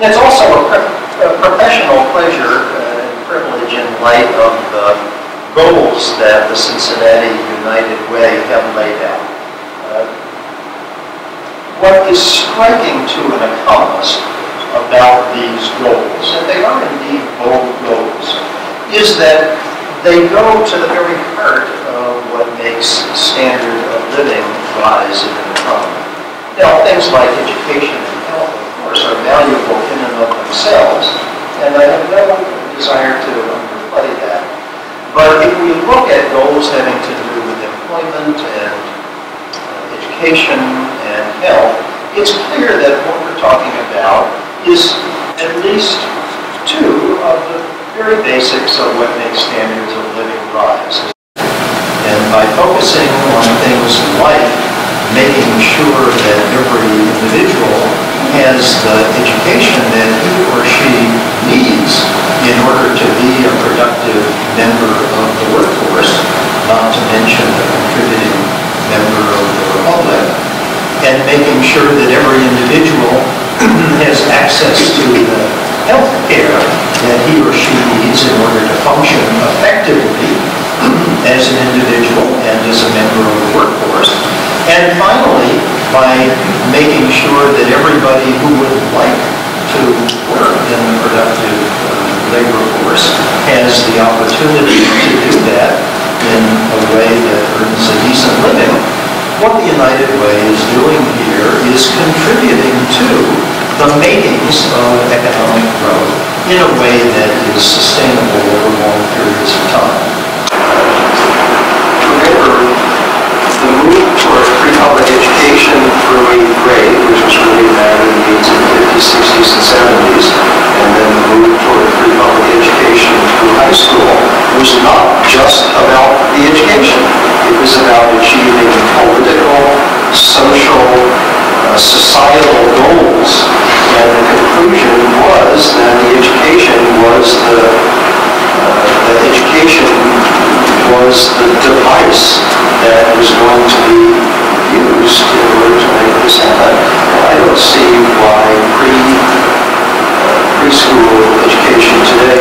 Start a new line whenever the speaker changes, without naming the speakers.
And it's also a professional pleasure and privilege in light of the goals that the Cincinnati United Way have laid out. What is striking to an economist about these goals, and they are indeed bold goals, is that they go to the very heart of what makes standard of living rise in an economy. Now, things like education and health, of course, are valuable in and of themselves, and I have no desire to underplay that. But if we look at goals having to do with employment and education and health, it's clear that what we're talking about is at least two of the very basics of what makes standards of living rise. And by focusing on things like making sure that every individual has the education that he or she needs in order to be a productive member of the workforce, not to mention a contributing member of the Republic, and making sure that every individual has access to the health care that he or she needs in order to function effectively as an individual and as a member of the workforce. And finally, by making sure that everybody who would like to work in the productive labor force has the opportunity to do that in a way that earns a decent living, what the United Way is doing here is contributing to the makings of economic growth in a way that is sustainable over long periods of time.
Remember, the move toward free public education through 8th grade, which was really enacted in the 1850s, 60s, and 70s, and then the move toward free public education through high school, was not just about the education. It was about achieving political, social, societal goals. And the conclusion was that the education was the device that was going to be used in order to make this happen. I don't see why preschool education today